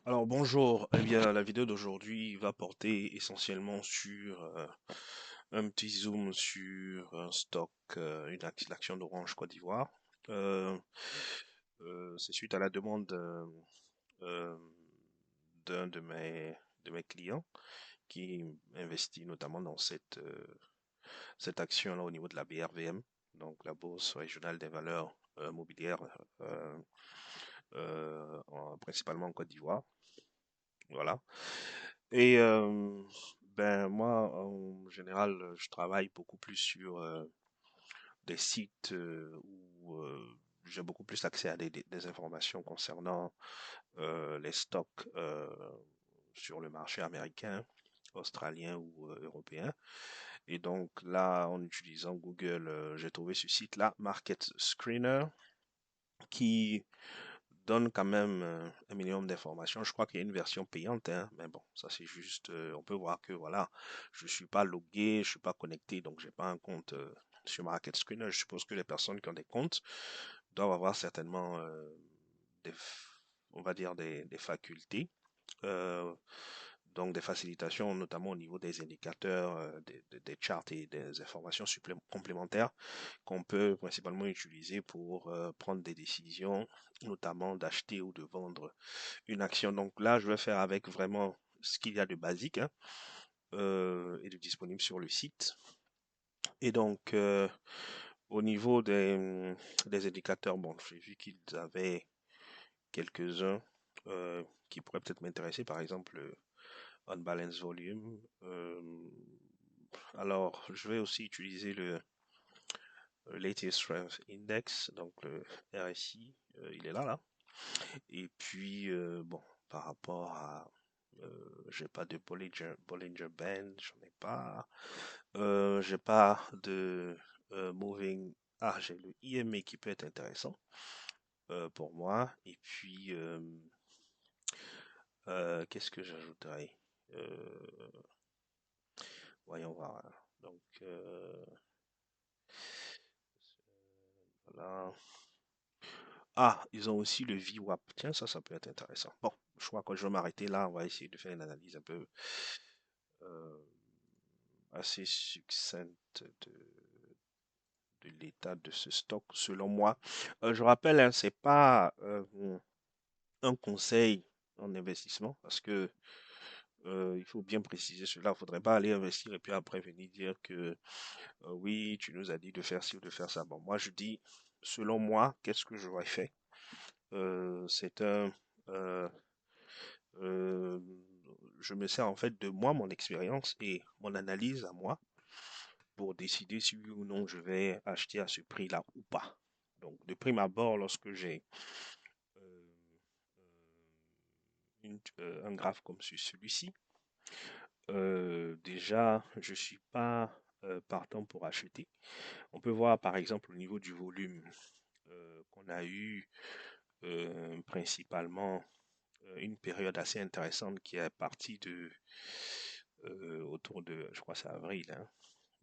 Alors bonjour, eh bien la vidéo d'aujourd'hui va porter essentiellement sur un petit zoom sur un stock, l'action d'Orange Côte d'Ivoire. Euh, c'est suite à la demande euh, d'un de mes clients qui investit notamment dans cette action-là au niveau de la BRVM, donc la Bourse régionale des valeurs mobilières, principalement en Côte d'Ivoire. Voilà. Et ben moi, en général, je travaille beaucoup plus sur des sites où j'ai beaucoup plus accès à des informations concernant les stocks sur le marché américain, australien ou européen. Et donc là, en utilisant Google, j'ai trouvé ce site-là, Market Screener, qui donne quand même un minimum d'informations. Je crois qu'il y a une version payante, hein, mais bon, ça c'est juste, on peut voir que voilà, je suis pas logué, je suis pas connecté, donc j'ai pas un compte sur Market Screener. Je suppose que les personnes qui ont des comptes doivent avoir certainement on va dire des facultés. euh, donc des facilitations, notamment au niveau des indicateurs, des charts et des informations complémentaires qu'on peut principalement utiliser pour prendre des décisions, notamment d'acheter ou de vendre une action. Donc là, je vais faire avec vraiment ce qu'il y a de basique, hein, et de disponible sur le site. Et donc, au niveau des indicateurs, bon, j'ai vu qu'ils avaient quelques-uns qui pourraient peut-être m'intéresser, par exemple le Unbalanced Volume. Alors, je vais aussi utiliser le Latest Strength Index, donc le RSI, il est là. Et puis, bon, par rapport à, j'ai pas de Bollinger Band, j'en ai pas. J'ai pas de Moving. Ah, j'ai le IMA qui peut être intéressant pour moi. Et puis, qu'est-ce que j'ajouterais? Euh, Voyons voir, hein. Donc, voilà. Ah, ils ont aussi le VWAP. Tiens, ça peut être intéressant. Bon, je crois que je vais m'arrêter là. On va essayer de faire une analyse un peu euh, assez succincte de l'état de ce stock, selon moi. Je rappelle, hein, c'est pas un conseil en investissement parce que il faut bien préciser cela. Il ne faudrait pas aller investir et puis après venir dire que oui, tu nous as dit de faire ci ou de faire ça. Bon, moi je dis, selon moi, qu'est-ce que j'aurais fait? C'est un euh, euh, je me sers en fait de moi, mon expérience et mon analyse à moi pour décider si oui ou non je vais acheter à ce prix-là ou pas. Donc, de prime abord, lorsque j'ai euh, un graphe comme celui-ci, déjà, je suis pas partant pour acheter. On peut voir par exemple au niveau du volume qu'on a eu principalement une période assez intéressante qui est partie de autour de, je crois que c'est avril, hein,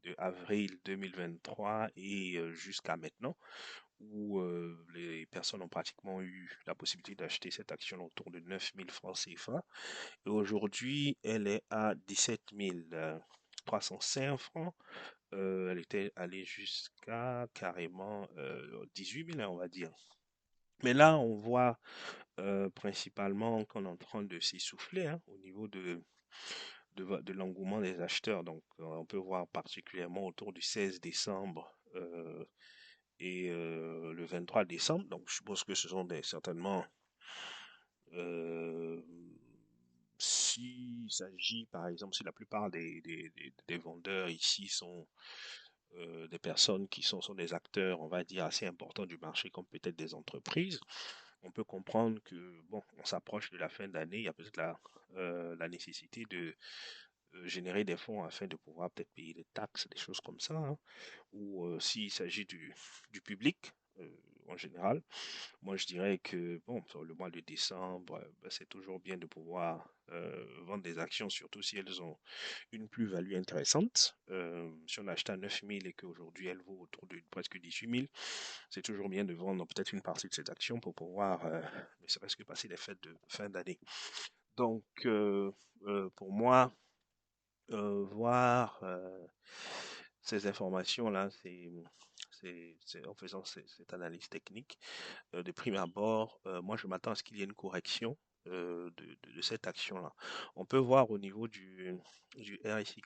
de avril 2023 et jusqu'à maintenant, où les personnes ont pratiquement eu la possibilité d'acheter cette action autour de 9000 francs CFA. Et aujourd'hui, elle est à 17 305 francs. Elle était allée jusqu'à carrément 18 000, hein, on va dire. Mais là, on voit principalement qu'on est en train de s'essouffler, hein, au niveau de l'engouement des acheteurs. Donc, on peut voir particulièrement autour du 16 décembre et le 23 décembre. Donc, je suppose que ce sont certainement, euh, s'il s'agit, par exemple, si la plupart des vendeurs ici sont des personnes qui sont des acteurs, on va dire, assez importants du marché, comme peut-être des entreprises, on peut comprendre que, bon, on s'approche de la fin d'année, il y a peut-être la nécessité de générer des fonds afin de pouvoir peut-être payer des taxes, des choses comme ça, hein. Ou s'il s'agit du public, euh, en général. Moi, je dirais que, bon, sur le mois de décembre, ben, c'est toujours bien de pouvoir vendre des actions, surtout si elles ont une plus-value intéressante. Si on achète à 9 000 et qu'aujourd'hui elle vaut autour de presque 18 000, c'est toujours bien de vendre peut-être une partie de cette action pour pouvoir, ne serait-ce que passer les fêtes de fin d'année. Donc, pour moi, voir ces informations-là, en faisant cette analyse technique, de prime abord, moi je m'attends à ce qu'il y ait une correction de cette action-là. On peut voir au niveau du RSI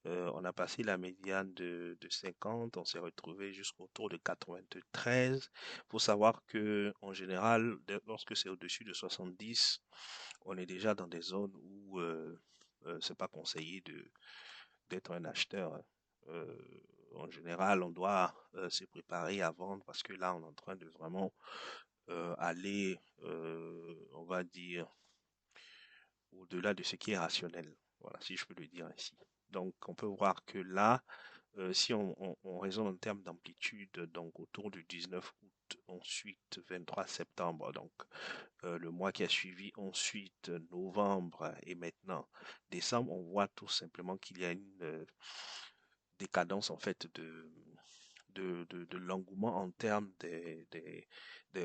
on a passé la médiane de 50, on s'est retrouvé jusqu'autour de 93. Il faut savoir que en général, lorsque c'est au-dessus de 70, on est déjà dans des zones où c'est pas conseillé d'être un acheteur, hein. En général, on doit se préparer à vendre parce que là, on est en train de vraiment aller, on va dire, au-delà de ce qui est rationnel. Voilà, si je peux le dire ainsi. Donc, on peut voir que là, si on raisonne en termes d'amplitude, donc autour du 19 août, ensuite 23 septembre, donc le mois qui a suivi, ensuite novembre et maintenant décembre, on voit tout simplement qu'il y a une décadence en fait de l'engouement en termes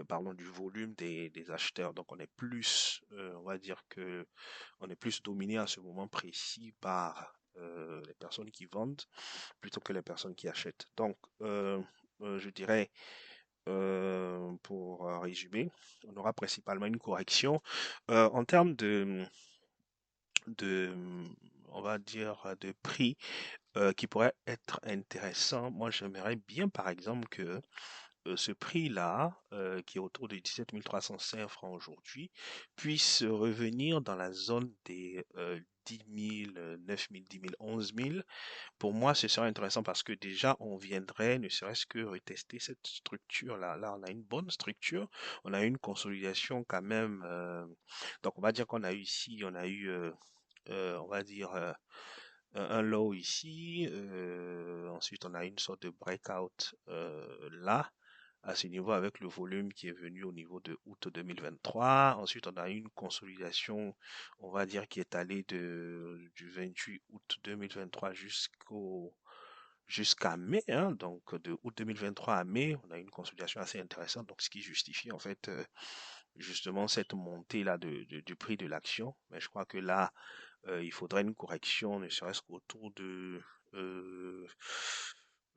pardon, du volume des acheteurs. Donc on est plus, on va dire que on est plus dominé à ce moment précis par les personnes qui vendent plutôt que les personnes qui achètent. Donc je dirais pour résumer, on aura principalement une correction en termes de, on va dire, de prix qui pourrait être intéressant. Moi, j'aimerais bien, par exemple, que ce prix-là, qui est autour de 17 305 francs aujourd'hui, puisse revenir dans la zone des 10 000, 9 000, 10 000, 11 000. Pour moi, ce serait intéressant parce que déjà, on viendrait, ne serait-ce que retester cette structure-là. Là, on a une bonne structure, on a une consolidation quand même. Donc, on va dire qu'on a eu ici, on a eu, on va dire, un low ici. Ensuite, on a une sorte de breakout là, à ce niveau, avec le volume qui est venu au niveau de août 2023. Ensuite, on a une consolidation, on va dire, qui est allée du 28 août 2023 jusqu'à mai, hein, donc de août 2023 à mai, on a une consolidation assez intéressante, donc ce qui justifie en fait justement cette montée-là du prix de l'action. Mais je crois que là, il faudrait une correction, ne serait-ce qu'autour de... euh,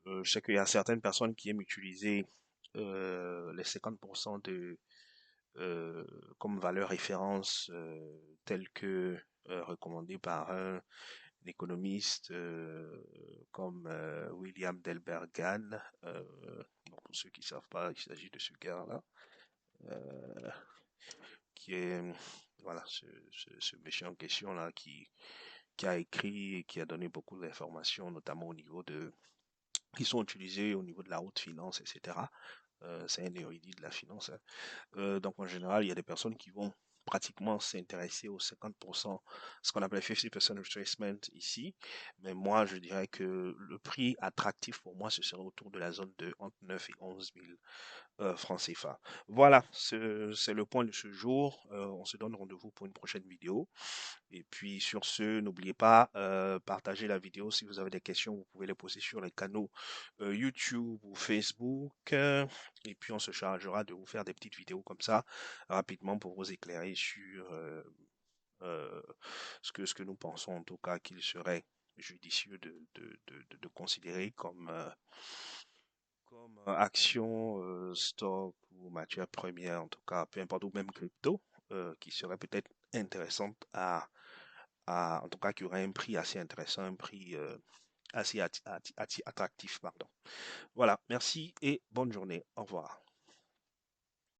je sais qu'il y a certaines personnes qui aiment utiliser les 50% euh, comme valeur référence telle que recommandée par un économiste comme William Delbergan. Donc pour ceux qui ne savent pas, il s'agit de ce gars-là, euh, qui est voilà ce monsieur en question là qui a écrit et qui a donné beaucoup d'informations, notamment au niveau qui sont utilisées au niveau de la haute finance, etc. C'est un érudit de la finance, hein. Donc en général, il y a des personnes qui vont pratiquement s'intéresser aux 50%, ce qu'on appelle 50% retracement ici. Mais moi, je dirais que le prix attractif pour moi, ce serait autour de la zone de entre 9 et 11 000 francs CFA. Voilà, c'est le point de ce jour. On se donne rendez-vous pour une prochaine vidéo. Et puis sur ce, n'oubliez pas, partagez la vidéo. Si vous avez des questions, vous pouvez les poser sur les canaux YouTube ou Facebook. Et puis on se chargera de vous faire des petites vidéos comme ça, rapidement pour vous éclairer sur euh, ce que nous pensons en tout cas qu'il serait judicieux de considérer comme action, stock ou matière première, en tout cas, peu importe, ou même crypto, qui serait peut-être intéressante en tout cas, qui aurait un prix assez intéressant, un prix assez attractif, pardon. Voilà, merci et bonne journée. Au revoir.